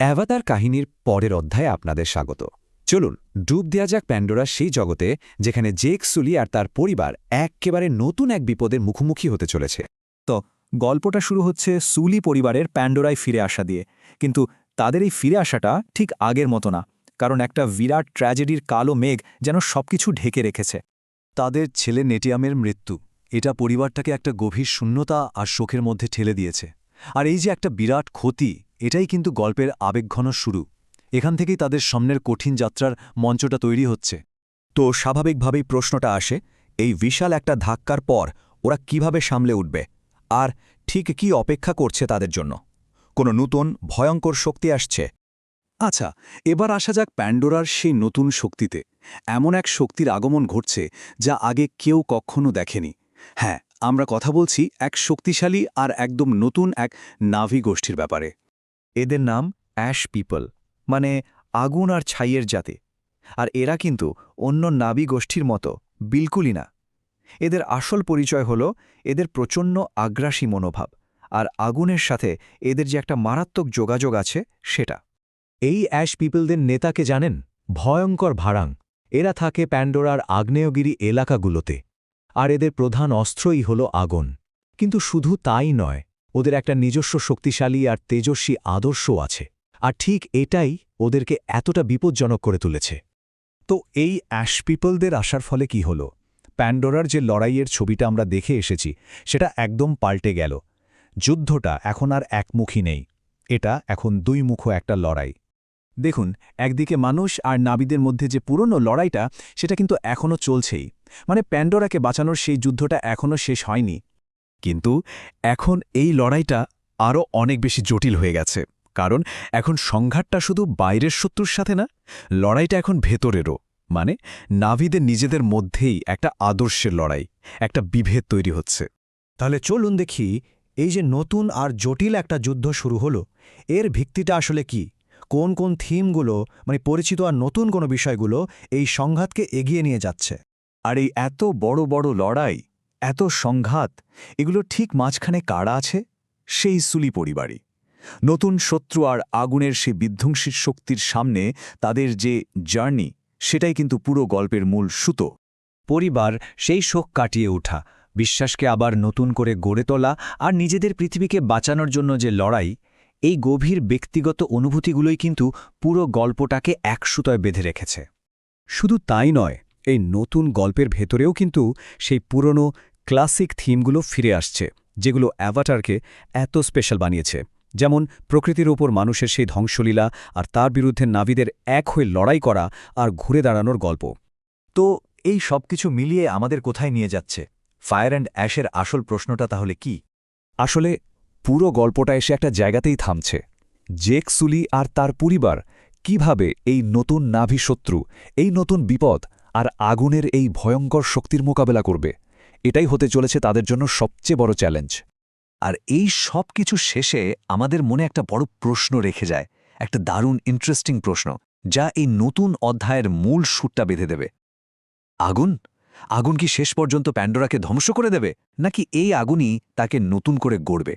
অ্যাভাতার কাহিনীর পরের অধ্যায়ে আপনাদের স্বাগত। চলুন ডুব দেয়া যাক প্যান্ডোরার সেই জগতে যেখানে জেক সুলি আর তার পরিবার একেবারে নতুন এক বিপদের মুখোমুখি হতে চলেছে। তো গল্পটা শুরু হচ্ছে সুলি পরিবারের প্যান্ডোরায় ফিরে আসা দিয়ে, কিন্তু তাদের এই ফিরে আসাটা ঠিক আগের মতো না, কারণ একটা বিরাট ট্র্যাজেডির কালো মেঘ যেন সবকিছু ঢেকে রেখেছে। তাদের ছেলে নেটিয়ামের মৃত্যু, এটা পরিবারটাকে একটা গভীর শূন্যতা আর শোকের মধ্যে ঠেলে দিয়েছে। আর এই যে একটা বিরাট ক্ষতি, এটাই কিন্তু গল্পের আবেগঘন শুরু। এখান থেকেই তাদের সামনের কঠিন যাত্রার মঞ্চটা তৈরি হচ্ছে। তো স্বাভাবিকভাবেই প্রশ্নটা আসে, এই বিশাল একটা ধাক্কার পর ওরা কিভাবে সামলে উঠবে, আর ঠিক কি অপেক্ষা করছে তাদের জন্য? কোনো নতুন ভয়ঙ্কর শক্তি আসছে? আচ্ছা, এবার আসা যাক প্যান্ডোরার সেই নতুন শক্তিতে। এমন এক শক্তির আগমন ঘটছে যা আগে কেউ কখনো দেখেনি। হ্যাঁ, আমরা কথা বলছি এক শক্তিশালী আর একদম নতুন এক নাভি গোষ্ঠীর ব্যাপারে। এদের নাম অ্যাশ পিপল, মানে আগুন আর ছাইয়ের জাতি। আর এরা কিন্তু অন্য নাভি গোষ্ঠীর মতো বিলকুলই না। এদের আসল পরিচয় হল এদের প্রচণ্ড আগ্রাসী মনোভাব, আর আগুনের সাথে এদের যে একটা মারাত্মক যোগাযোগ আছে সেটা। এই অ্যাশ পিপলদের নেতাকে জানেন? ভয়ঙ্কর ভাড়াং। এরা থাকে প্যান্ডোরার আগ্নেয়গিরি এলাকাগুলোতে, আর এদের প্রধান অস্ত্রই হল আগুন। কিন্তু শুধু তাই নয়, ওদের একটা নিজস্ব শক্তিশালী আর তেজস্বী আদর্শও আছে, আর ঠিক এটাই ওদেরকে এতটা বিপজ্জনক করে তুলেছে। তো এই অ্যাশ পিপলদের আসার ফলে কি হল? প্যান্ডোরার যে লড়াইয়ের ছবিটা আমরা দেখে এসেছি সেটা একদম পাল্টে গেল। যুদ্ধটা এখন আর একমুখী নেই, এটা এখন দুইমুখো একটা লড়াই। দেখুন, একদিকে মানুষ আর নাবিদের মধ্যে যে পুরনো লড়াইটা, সেটা কিন্তু এখনও চলছেই। মানে প্যান্ডোরাকে বাঁচানোর সেই যুদ্ধটা এখনও শেষ হয়নি। কিন্তু এখন এই লড়াইটা আরও অনেক বেশি জটিল হয়ে গেছে, কারণ এখন সংঘাতটা শুধু বাইরের শত্রুর সাথে না, লড়াইটা এখন ভেতরেরও। মানে নাভিদের নিজেদের মধ্যেই একটা আদর্শের লড়াই, একটা বিভেদ তৈরি হচ্ছে। তাহলে চলুন দেখি, এই যে নতুন আর জটিল একটা যুদ্ধ শুরু হলো, এর ভিত্তিটা আসলে কি? কোন কোন থিমগুলো, মানে পরিচিত আর নতুন কোনো বিষয়গুলো এই সংঘাতকে এগিয়ে নিয়ে যাচ্ছে? আর এই এত বড় বড় লড়াই, এত সংঘাত, এগুলো ঠিক মাঝখানে কারা আছে? সেই সুলি পরিবারই। নতুন শত্রু আর আগুনের সে বিধ্বংসী শক্তির সামনে তাদের যে জার্নি, সেটাই কিন্তু পুরো গল্পের মূল সুতো। পরিবার সেই শোক কাটিয়ে ওঠা, বিশ্বাসকে আবার নতুন করে গড়ে তোলা, আর নিজেদের পৃথিবীকে বাঁচানোর জন্য যে লড়াই, এই গভীর ব্যক্তিগত অনুভূতিগুলোই কিন্তু পুরো গল্পটাকে এক সুতোয় বেঁধে রেখেছে। শুধু তাই নয়, এই নতুন গল্পের ভেতরেও কিন্তু সেই পুরনো ক্লাসিক থিমগুলো ফিরে আসছে, যেগুলো অ্যাভাটারকে এত স্পেশাল বানিয়েছে। যেমন প্রকৃতির ওপর মানুষের সেই ধ্বংসলীলা, আর তার বিরুদ্ধে নাভিদের এক হয়ে লড়াই করা আর ঘুরে দাঁড়ানোর গল্প। তো এই সবকিছু মিলিয়ে আমাদের কোথায় নিয়ে যাচ্ছে? ফায়ার অ্যান্ড অ্যাশের আসল প্রশ্নটা তাহলে কি? আসলে পুরো গল্পটা এসে একটা জায়গাতেই থামছে। জেক সুলি আর তার পরিবার কিভাবে এই নতুন নাভি শত্রু, এই নতুন বিপদ আর আগুনের এই ভয়ঙ্কর শক্তির মোকাবেলা করবে, এটাই হতে চলেছে তাদের জন্য সবচেয়ে বড় চ্যালেঞ্জ। আর এই সব কিছু শেষে আমাদের মনে একটা বড় প্রশ্ন রেখে যায়, একটা দারুণ ইন্টারেস্টিং প্রশ্ন, যা এই নতুন অধ্যায়ের মূল সুরটা বেঁধে দেবে। আগুন আগুন কি শেষ পর্যন্ত প্যান্ডোরাকে ধ্বংস করে দেবে, নাকি এই আগুনই তাকে নতুন করে গড়বে?